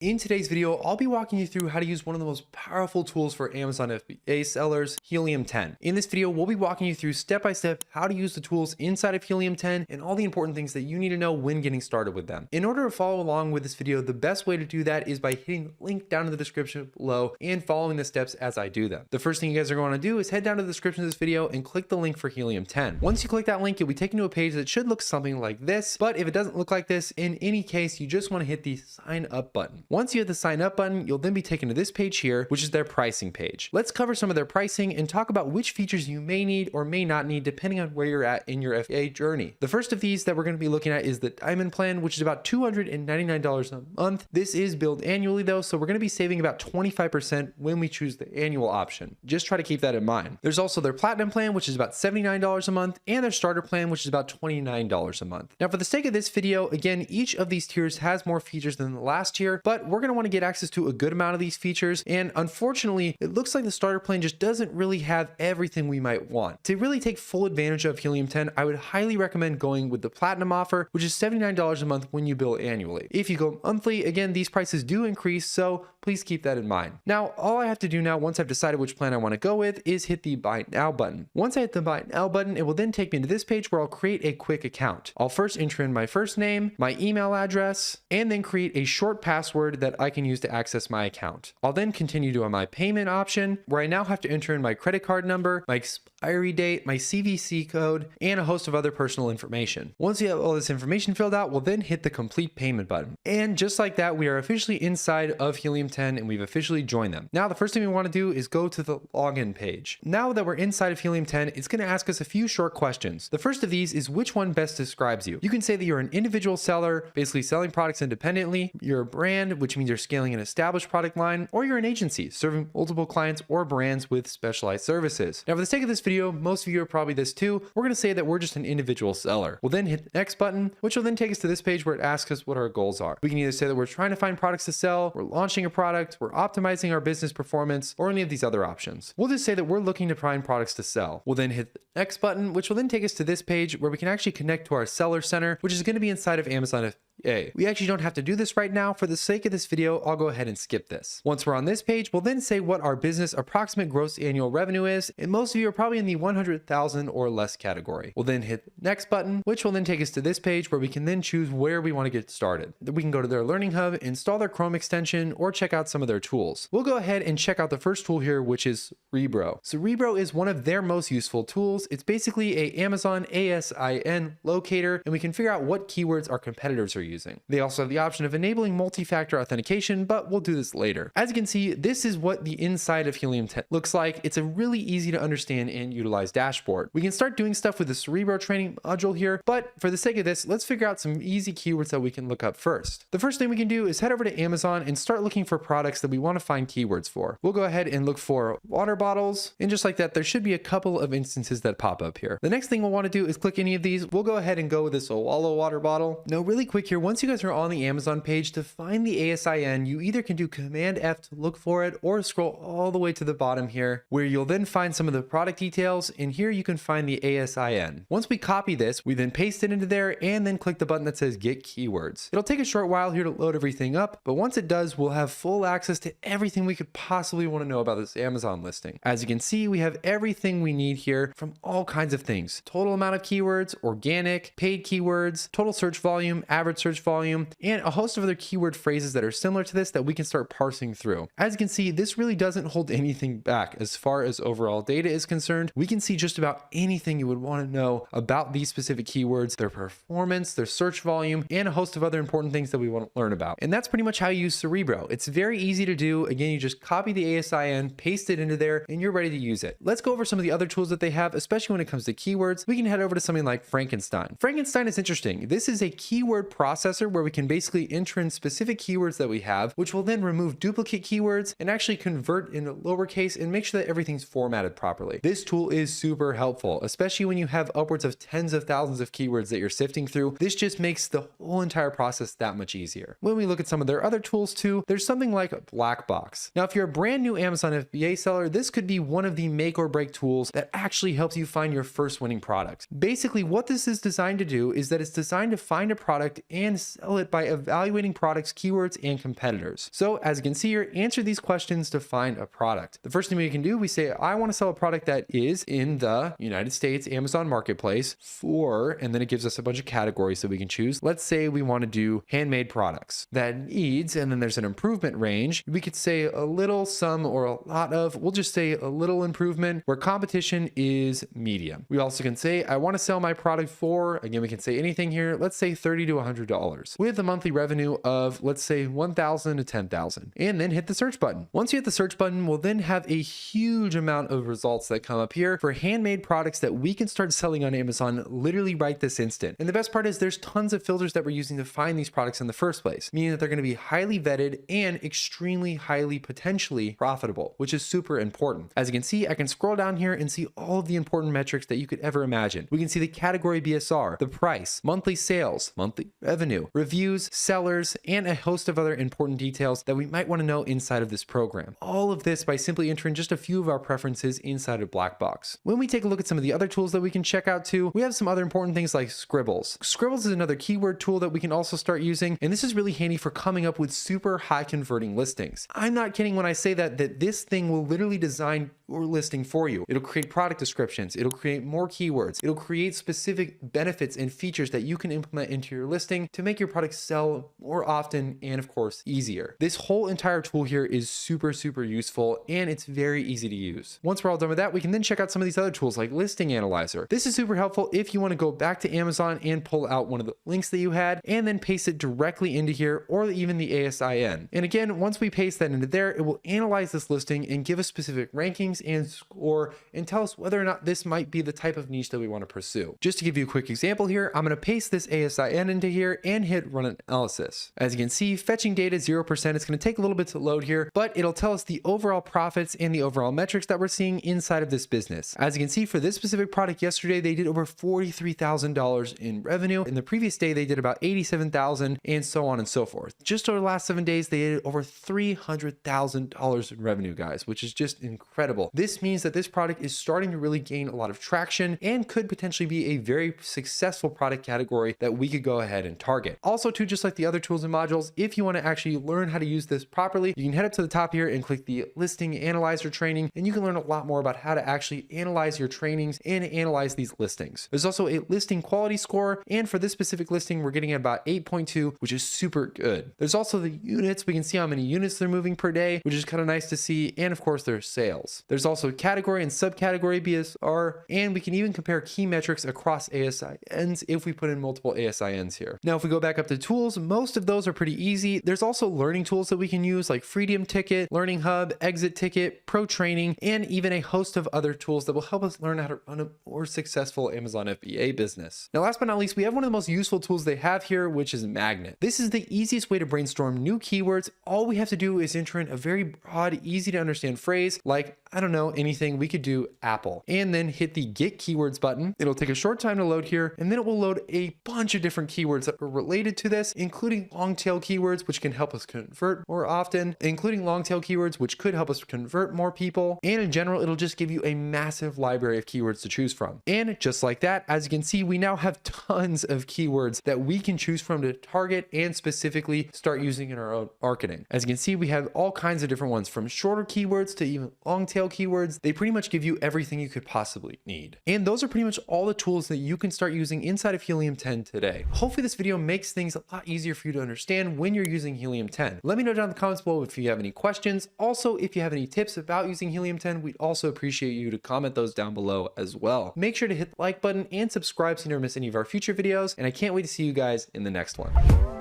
In today's video, I'll be walking you through how to use one of the most powerful tools for Amazon FBA sellers, Helium 10. In this video, we'll be walking you through step-by-step how to use the tools inside of Helium 10 and all the important things that you need to know when getting started with them. In order to follow along with this video, the best way to do that is by hitting the link down in the description below and following the steps as I do them. The first thing you guys are going to do is head down to the description of this video and click the link for Helium 10. Once you click that link, you'll be taken to a page that should look something like this, but if it doesn't look like this, in any case, you just want to hit the sign up button. Once you hit the sign up button, you'll then be taken to this page here, which is their pricing page. Let's cover some of their pricing and talk about which features you may need or may not need depending on where you're at in your FBA journey. The first of these that we're going to be looking at is the Diamond plan, which is about $299 a month. This is billed annually though, so we're going to be saving about 25% when we choose the annual option. Just try to keep that in mind. There's also their Platinum plan, which is about $79 a month, and their Starter plan, which is about $29 a month. Now, for the sake of this video, again, each of these tiers has more features than the last tier, but we're going to want to get access to a good amount of these features, and unfortunately it looks like the starter plan just doesn't really have everything we might want. To really take full advantage of Helium 10, I would highly recommend going with the Platinum offer, which is $79 a month when you bill annually. If you go monthly, again, these prices do increase, so please keep that in mind. Now, all I have to do now, once I've decided which plan I want to go with, is hit the Buy Now button. Once I hit the Buy Now button, it will then take me to this page where I'll create a quick account. I'll first enter in my first name, my email address, and then create a short password that I can use to access my account. I'll then continue to my payment option, where I now have to enter in my credit card number, my expiry date, my CVC code, and a host of other personal information. Once you have all this information filled out, we'll then hit the complete payment button. And just like that, we are officially inside of Helium 10 and we've officially joined them. Now, the first thing we want to do is go to the login page. Now that we're inside of Helium 10, it's going to ask us a few short questions. The first of these is which one best describes you. You can say that you're an individual seller, basically selling products independently, you're a brand, which means you're scaling an established product line, or you're an agency serving multiple clients or brands with specialized services. Now, for the sake of this video, most of you are probably this too. We're going to say that we're just an individual seller. We'll then hit the next button, which will then take us to this page where it asks us what our goals are. We can either say that we're trying to find products to sell, we're launching a product, we're optimizing our business performance, or any of these other options. We'll just say that we're looking to find products to sell. We'll then hit the next button, which will then take us to this page where we can actually connect to our seller center, which is going to be inside of Amazon FBA. We actually don't have to do this right now. For the sake of this video, I'll go ahead and skip this. Once we're on this page, we'll then say what our business approximate gross annual revenue is, and most of you are probably in the 100,000 or less category. We'll then hit the next button, which will then take us to this page where we can then choose where we want to get started. We can go to their Learning Hub, install their Chrome extension, or check out some of their tools. We'll go ahead and check out the first tool here, which is Scribbles. Scribbles is one of their most useful tools. It's basically a Amazon ASIN locator, and we can figure out what keywords our competitors are using. They also have the option of enabling multi-factor authentication, but we'll do this later. As you can see, this is what the inside of Helium 10 looks like. It's a really easy to understand and utilize dashboard. We can start doing stuff with the Scribbles training module here, but for the sake of this, let's figure out some easy keywords that we can look up first. The first thing we can do is head over to Amazon and start looking for products that we want to find keywords for. We'll go ahead and look for water bottles, and just like that, there should be a couple of instances that pop up here. The next thing we'll want to do is click any of these. We'll go ahead and go with this Owala water bottle. Now, really quick here, once you guys are on the Amazon page, to find the ASIN, you either can do Command F to look for it or scroll all the way to the bottom here, where you'll then find some of the product details, and here you can find the ASIN. Once we copy this, we then paste it into there and then click the button that says Get Keywords. It'll take a short while here to load everything up, but once it does, we'll have full access to everything we could possibly want to know about this Amazon listing. As you can see, we have everything we need here from all kinds of things: total amount of keywords, organic, paid keywords, total search volume, average search volume, and a host of other keyword phrases that are similar to this that we can start parsing through. As you can see, this really doesn't hold anything back as far as overall data is concerned. We can see just about anything you would want to know about these specific keywords, their performance, their search volume, and a host of other important things that we want to learn about. And that's pretty much how you use Scribbles. It's very easy to do. Again, you just copy the ASIN, paste it into there, and you're ready to use it. Let's go over some of the other tools that they have, especially when it comes to keywords. We can head over to something like Frankenstein. Frankenstein is interesting. This is a keyword processor where we can basically enter in specific keywords that we have, which will then remove duplicate keywords and actually convert into lowercase and make sure that everything's formatted properly. This tool is super helpful, especially when you have upwards of tens of thousands of keywords that you're sifting through. This just makes the whole entire process that much easier. When we look at some of their other tools too, there's something like a black box. Now, if you're a brand new Amazon FBA seller, this could be one of the make or break tools that actually helps you find your first winning product. Basically, what this is designed to do is that it's designed to find a product and sell it by evaluating products, keywords, and competitors. So as you can see here, answer these questions to find a product. The first thing we can do, we say, I want to sell a product that is in the United States Amazon Marketplace for, and then it gives us a bunch of categories that we can choose. Let's say we want to do handmade products that needs, and then there's an improvement range. We could say a little, some, or a lot of. We'll just say a little improvement, where competition is medium. We also can say, I want to sell my product for, again, we can say anything here. Let's say $30 to $100 with a monthly revenue of, let's say, $1,000 to $10,000, and then hit the search button. Once you hit the search button, we'll then have a huge amount of results that come up here for handmade products that we can start selling on Amazon literally right this instant. And the best part is there's tons of filters that we're using to find these products in the first place, meaning that they're going to be highly vetted and extremely highly potentially profitable, which is super important. As you can see, I can scroll down here and see all of the important metrics that you could ever imagine. We can see the category BSR, the price, monthly sales, monthly revenue, reviews, sellers, and a host of other important details that we might want to know inside of this program. All of this by simply entering just a few of our preferences inside of Blackbox. When we take a look at some of the other tools that we can check out too, we have some other important things like Scribbles. Scribbles is another keyword tool that we can also start using, and this is really handy for coming up with super high converting listings. I'm not kidding when I say that this thing will literally design your listing for you. It'll create product descriptions, it'll create more keywords, it'll create specific benefits and features that you can implement into your listing to make your product sell more often and of course easier. This whole entire tool here is super useful, and it's very easy to use. Once we're all done with that, we can then check out some of these other tools like Listing Analyzer. This is super helpful if you want to go back to Amazon and pull out one of the links that you had and then paste it directly into here, or even the ASIN. And again, once we paste that into there, it will analyze this listing and give us specific rankings and score and tell us whether or not this might be the type of niche that we want to pursue. Just to give you a quick example here, I'm going to paste this ASIN into here and hit run analysis. As you can see, fetching data 0%. It's going to take a little bit to load here, but it'll tell us the overall profits and the overall metrics that we're seeing inside of this business. As you can see, for this specific product yesterday, they did over $43,000 in revenue. In the previous day, they did about $87,000, and so on and so forth. Just over the last 7 days, they did over $300,000 in revenue, guys, which is just incredible. This means that this product is starting to really gain a lot of traction and could potentially be a very successful product category that we could go ahead and target. Also, too, just like the other tools and modules, if you want to actually learn how to use this properly, you can head up to the top here and click the Listing Analyzer training, and you can learn a lot more about how to actually analyze your trainings and analyze these listings. There's also a listing quality score, and for this specific listing, we're getting at about 8.2, which is super good. There's also the units. We can see how many units they're moving per day, which is kind of nice to see, and of course, their sales. There's also category and subcategory BSR, and we can even compare key metrics across ASINs if we put in multiple ASINs here. Now, if we go back up to tools, most of those are pretty easy. There's also learning tools that we can use like Freedom Ticket, Learning Hub, Exit Ticket, Pro Training, and even a host of other tools that will help us learn how to run a more successful Amazon FBA business. Now, last but not least, we have one of the most useful tools they have here, which is Magnet. This is the easiest way to brainstorm new keywords. All we have to do is enter in a very broad, easy to understand phrase like, I don't know, anything. We could do Apple, and then hit the Get Keywords button. It'll take a short time to load here, and then it will load a bunch of different keywords that are related to this, including long tail keywords, which can help us convert more often, including long tail keywords, which could help us convert more people. And in general, it'll just give you a massive library of keywords to choose from. And just like that, as you can see, we now have tons of keywords that we can choose from to target and specifically start using in our own marketing. As you can see, we have all kinds of different ones, from shorter keywords to even long tail keywords. They pretty much give you everything you could possibly need. And those are pretty much all the tools that you can start using inside of Helium 10 today. Hopefully this video makes things a lot easier for you to understand when you're using Helium 10. Let me know down in the comments below if you have any questions. Also, if you have any tips about using Helium 10, we'd also appreciate you to comment those down below as well. Make sure to hit the like button and subscribe so you never miss any of our future videos, and I can't wait to see you guys in the next one.